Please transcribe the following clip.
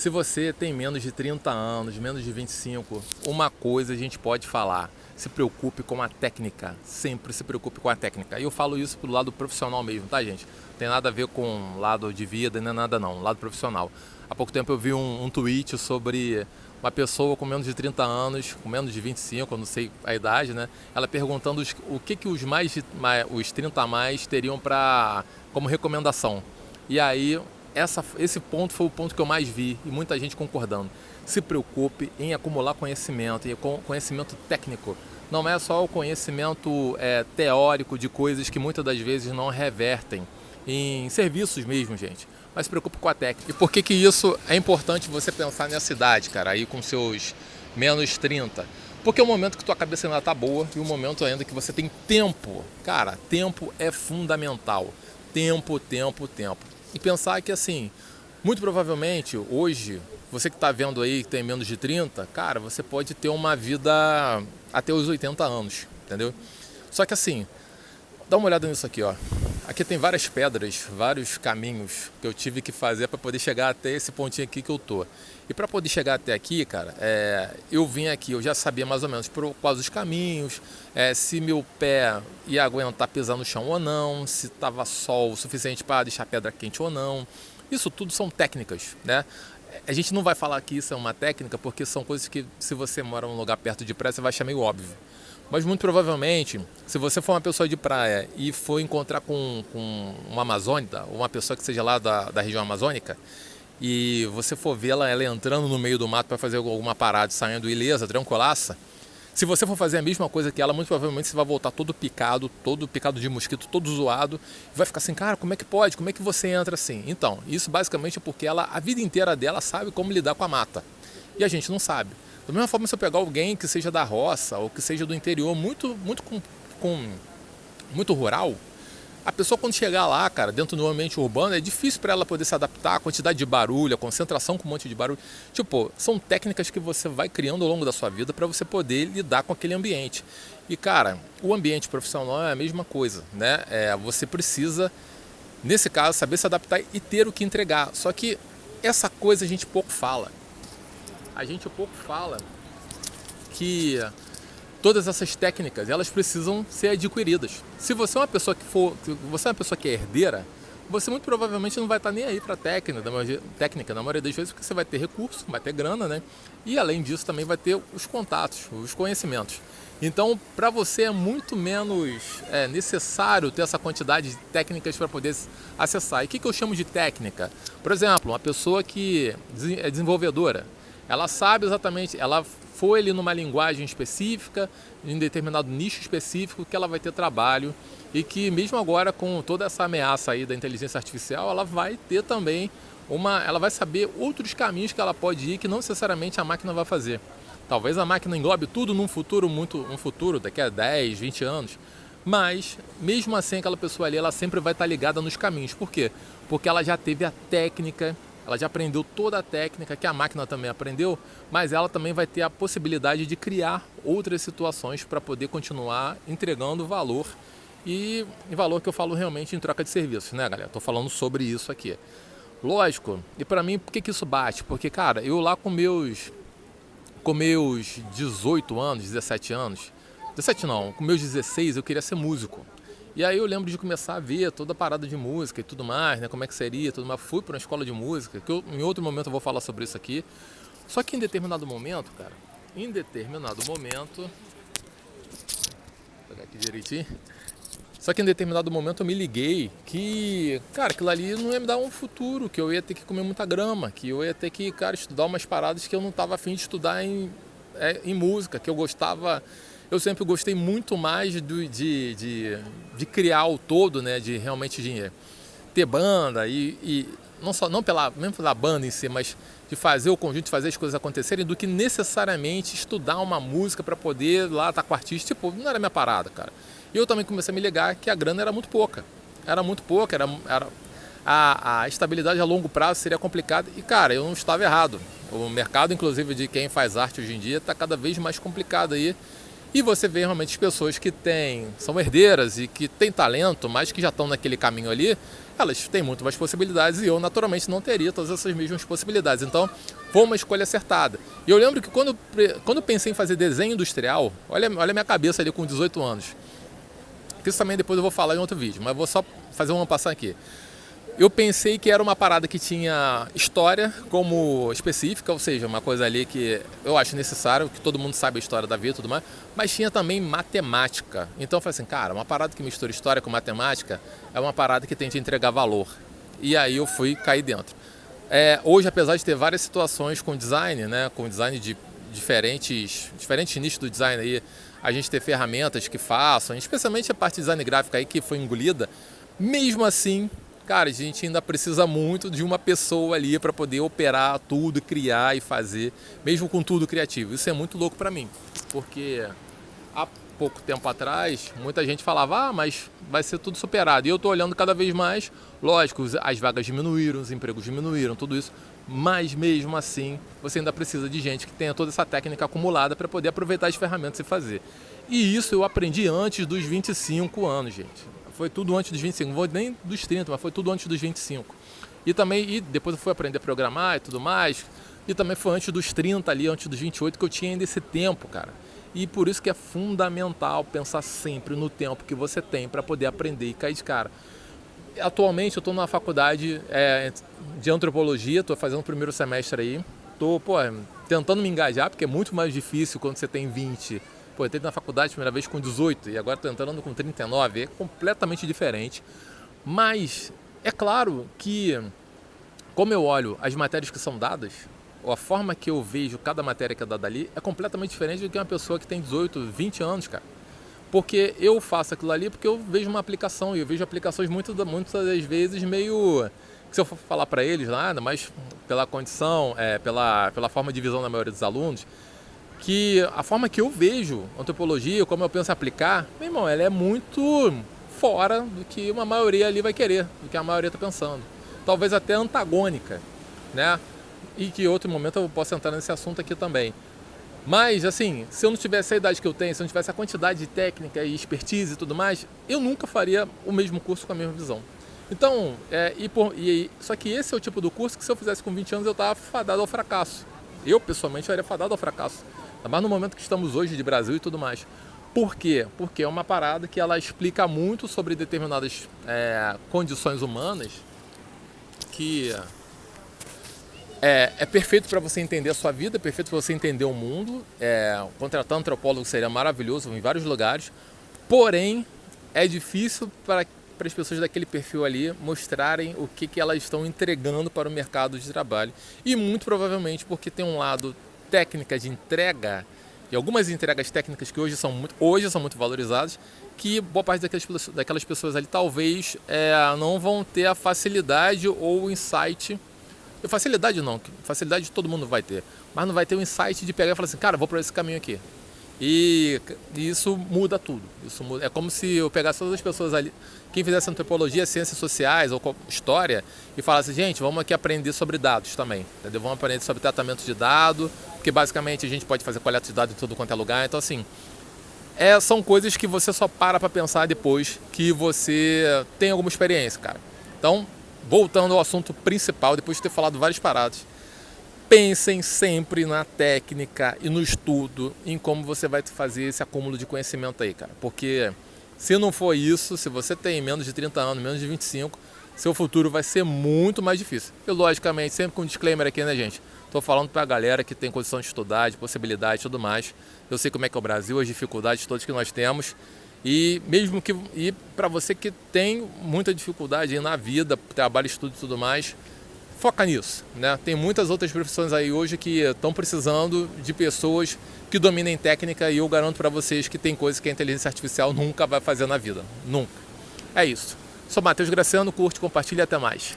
Se você tem menos de 30 anos, menos de 25, uma coisa a gente pode falar: se preocupe com a técnica, sempre se preocupe com a técnica. E eu falo isso pro lado profissional mesmo, tá, gente? Não tem nada a ver com lado de vida, nem nada não, lado profissional. Há pouco tempo eu vi um tweet sobre uma pessoa com menos de 30 anos, com menos de 25, eu não sei a idade, né? Ela perguntando o que os 30 a mais teriam como recomendação. E aí, esse ponto foi o ponto que eu mais vi, e muita gente concordando. Se preocupe em acumular conhecimento, e conhecimento técnico. Não é só o conhecimento teórico de coisas que muitas das vezes não revertem em serviços mesmo, gente. Mas se preocupe com a técnica. E por que isso é importante você pensar nessa idade, cara, aí com seus menos 30? Porque é o momento que tua cabeça ainda tá boa e o momento ainda que você tem tempo. Cara, tempo é fundamental. Tempo, tempo, tempo. E pensar que, assim, muito provavelmente hoje, você que está vendo aí que tem menos de 30, cara, você pode ter uma vida até os 80 anos, entendeu? Só que assim, dá uma olhada nisso aqui, ó. Aqui tem várias pedras, vários caminhos que eu tive que fazer para poder chegar até esse pontinho aqui que eu tô. E para poder chegar até aqui, cara, eu vim aqui, eu já sabia mais ou menos por quais os caminhos, se meu pé ia aguentar pisar no chão ou não, se tava sol o suficiente para deixar a pedra quente ou não. Isso tudo são técnicas, né? A gente não vai falar que isso é uma técnica porque são coisas que, se você mora num lugar perto de praia, você vai achar meio óbvio. Mas muito provavelmente, se você for uma pessoa de praia e for encontrar com uma amazônica, ou uma pessoa que seja lá da região amazônica, e você for vê-la ela entrando no meio do mato para fazer alguma parada, saindo ilesa, tranquilaça, se você for fazer a mesma coisa que ela, muito provavelmente você vai voltar todo picado de mosquito, todo zoado, e vai ficar assim, cara, como é que pode? Como é que você entra assim? Então, isso basicamente é porque ela, a vida inteira dela, sabe como lidar com a mata. E a gente não sabe. Da mesma forma, se eu pegar alguém que seja da roça ou que seja do interior, muito rural, a pessoa quando chegar lá, cara, dentro do ambiente urbano, é difícil para ela poder se adaptar à quantidade de barulho, a concentração com um monte de barulho. Tipo, são técnicas que você vai criando ao longo da sua vida para você poder lidar com aquele ambiente. E, cara, o ambiente profissional é a mesma coisa, né? Você precisa, nesse caso, saber se adaptar e ter o que entregar. Só que essa coisa a gente pouco fala. A gente pouco fala que todas essas técnicas, elas precisam ser adquiridas. Se você é uma pessoa que é herdeira, você muito provavelmente não vai estar nem aí para técnica, na maioria das vezes, porque você vai ter recurso, vai ter grana, né? E além disso também vai ter os contatos, os conhecimentos. Então, para você é muito menos necessário ter essa quantidade de técnicas para poder acessar. E o que eu chamo de técnica? Por exemplo, uma pessoa que é desenvolvedora, ela sabe exatamente, ela foi ali numa linguagem específica, em determinado nicho específico, que ela vai ter trabalho e que mesmo agora com toda essa ameaça aí da inteligência artificial, ela vai ter também ela vai saber outros caminhos que ela pode ir que não necessariamente a máquina vai fazer. Talvez a máquina englobe tudo num futuro daqui a 10, 20 anos, mas mesmo assim aquela pessoa ali, ela sempre vai estar ligada nos caminhos. Por quê? Porque ela já teve a técnica, ela já aprendeu toda a técnica que a máquina também aprendeu, mas ela também vai ter a possibilidade de criar outras situações para poder continuar entregando valor, e valor que eu falo realmente em troca de serviços, né, galera? Estou falando sobre isso aqui. Lógico, e para mim, por que isso bate? Porque, cara, eu lá com meus 18 anos, 17 anos, 17 não, com meus 16 eu queria ser músico. E aí eu lembro de começar a ver toda a parada de música e tudo mais, né? Como é que seria, tudo mais. Fui para uma escola de música, que em outro momento eu vou falar sobre isso aqui. Só que em determinado momento, cara, vou pegar aqui direitinho. Só que em determinado momento eu me liguei que, cara, aquilo ali não ia me dar um futuro, que eu ia ter que comer muita grama, que eu ia ter que, cara, estudar umas paradas que eu não estava afim de estudar em música, que eu gostava. Eu sempre gostei muito mais de criar o todo, né? De realmente ter banda e não mesmo pela banda em si, mas de fazer o conjunto, de fazer as coisas acontecerem, do que necessariamente estudar uma música para poder lá estar com o artista. Tipo, não era minha parada, cara. E eu também comecei a me ligar que a grana era muito pouca. A estabilidade a longo prazo seria complicada. E, cara, eu não estava errado. O mercado, inclusive, de quem faz arte hoje em dia está cada vez mais complicado aí. E você vê realmente as pessoas que são herdeiras e que têm talento, mas que já estão naquele caminho ali, elas têm muito mais possibilidades e eu naturalmente não teria todas essas mesmas possibilidades. Então foi uma escolha acertada. E eu lembro que quando eu pensei em fazer desenho industrial, olha a minha cabeça ali com 18 anos, que isso também depois eu vou falar em outro vídeo, mas vou só fazer uma passada aqui. Eu pensei que era uma parada que tinha história como específica, ou seja, uma coisa ali que eu acho necessário, que todo mundo saiba a história da vida e tudo mais, mas tinha também matemática. Então eu falei assim, cara, uma parada que mistura história com matemática é uma parada que tende a entregar valor. E aí eu fui cair dentro. Hoje, apesar de ter várias situações com design, né, com design de diferentes nichos do design aí, a gente ter ferramentas que façam, especialmente a parte de design gráfico aí que foi engolida, mesmo assim, cara, a gente ainda precisa muito de uma pessoa ali para poder operar tudo, criar e fazer, mesmo com tudo criativo. Isso é muito louco para mim, porque há pouco tempo atrás, muita gente falava, mas vai ser tudo superado. E eu estou olhando cada vez mais, lógico, as vagas diminuíram, os empregos diminuíram, tudo isso, mas mesmo assim, você ainda precisa de gente que tenha toda essa técnica acumulada para poder aproveitar as ferramentas e fazer. E isso eu aprendi antes dos 25 anos, gente. Foi tudo antes dos 25, não vou nem dos 30, mas foi tudo antes dos 25. E depois eu fui aprender a programar e tudo mais. E também foi antes dos 30 ali, antes dos 28, que eu tinha ainda esse tempo, cara. E por isso que é fundamental pensar sempre no tempo que você tem para poder aprender e cair de cara. Atualmente eu estou na faculdade de antropologia, estou fazendo o primeiro semestre aí. Estou tentando me engajar, porque é muito mais difícil quando você tem 20. Eu entrei na faculdade a primeira vez com 18 e agora estou entrando com 39, é completamente diferente. Mas é claro que, como eu olho as matérias que são dadas, ou a forma que eu vejo cada matéria que é dada ali, é completamente diferente do que uma pessoa que tem 18, 20 anos, cara. Porque eu faço aquilo ali porque eu vejo uma aplicação, e eu vejo aplicações muitas das vezes meio... Se eu for falar para eles nada, mas pela condição, pela forma de visão da maioria dos alunos, que a forma que eu vejo antropologia, como eu penso em aplicar, meu irmão, ela é muito fora do que uma maioria ali vai querer, do que a maioria está pensando. Talvez até antagônica, né? E que em outro momento eu posso entrar nesse assunto aqui também. Mas, assim, se eu não tivesse a idade que eu tenho, se eu não tivesse a quantidade de técnica e expertise e tudo mais, eu nunca faria o mesmo curso com a mesma visão. Então, só que esse é o tipo do curso que se eu fizesse com 20 anos eu estava fadado ao fracasso. Eu, pessoalmente, seria fadado ao fracasso. Mas no momento que estamos hoje de Brasil e tudo mais. Por quê? Porque é uma parada que ela explica muito sobre determinadas condições humanas que é perfeito para você entender a sua vida, é perfeito para você entender o mundo. Contratar um antropólogo seria maravilhoso em vários lugares. Porém, é difícil para as pessoas daquele perfil ali mostrarem o que elas estão entregando para o mercado de trabalho. E muito provavelmente porque tem um lado técnica de entrega, e algumas entregas técnicas que hoje são muito valorizadas, que boa parte daquelas pessoas ali talvez não vão ter a facilidade ou o insight. Facilidade não, facilidade todo mundo vai ter, mas não vai ter o insight de pegar e falar assim, cara, vou por esse caminho aqui. E isso muda tudo. É como se eu pegasse todas as pessoas ali, quem fizesse antropologia, ciências sociais ou história, e falasse, gente, vamos aqui aprender sobre dados também, entendeu? Vamos aprender sobre tratamento de dados, porque basicamente a gente pode fazer coleta de dados em tudo quanto é lugar. Então, assim, são coisas que você só para pensar depois que você tem alguma experiência, cara. Então, voltando ao assunto principal, depois de ter falado várias paradas, pensem sempre na técnica e no estudo, em como você vai fazer esse acúmulo de conhecimento aí, cara. Porque se não for isso, se você tem menos de 30 anos, menos de 25, seu futuro vai ser muito mais difícil. E logicamente, sempre com um disclaimer aqui, né, gente? Estou falando para a galera que tem condição de estudar, de possibilidade e tudo mais. Eu sei como é que é o Brasil, as dificuldades todas que nós temos. E para você que tem muita dificuldade aí na vida, trabalho, estudo e tudo mais, foca nisso, né? Tem muitas outras profissões aí hoje que estão precisando de pessoas que dominem técnica, e eu garanto para vocês que tem coisas que a inteligência artificial nunca vai fazer na vida. Nunca. É isso. Sou Matheus Graciano, curte, compartilha e até mais.